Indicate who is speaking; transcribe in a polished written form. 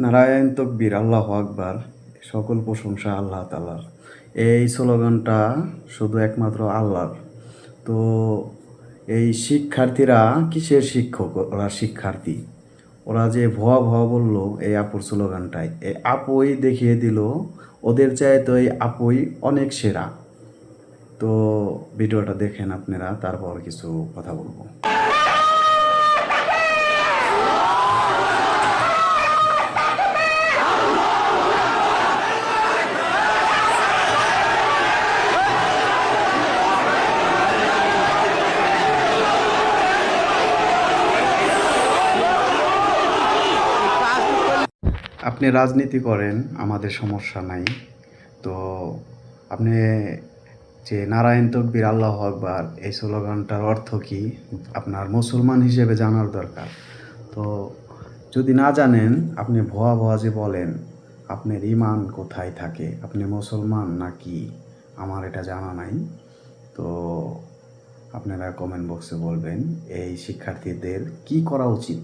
Speaker 1: নারায়ণ তকবীর, আল্লাহু আকবার। সকল প্রশংসা আল্লাহ তাআলার। এই স্লোগানটা শুধু একমাত্র আল্লাহর। তো এই শিক্ষার্থীরা কিসের শিক্ষক? ওরা শিক্ষার্থী। ওরা যে ভুয়া ভুয়া বলল এই আপুর স্লোগানটায়, এই আপুই দেখিয়ে দিল ওদের চাইতে এই আপুই অনেক সেরা। তো ভিডিওটা দেখেন আপনারা, তারপর কিছু কথা বলবো। আপনি রাজনীতি করেন, আমাদের সমস্যা নাই। তো আপনি যে নারায়ণ তকবীর আল্লাহু আকবার এই স্লোগানটার অর্থ কি আপনার মুসলমান হিসেবে জানার দরকার। তো যদি না জানেন, আপনি ভুয়া ভুয়া যে বলেন, আপনার ঈমান কোথায় থাকে? আপনি মুসলমান নাকি? আমার এটা জানা নাই। তো আপনারা কমেন্ট বক্সে বলবেন এই শিক্ষার্থীদের কি করা উচিত।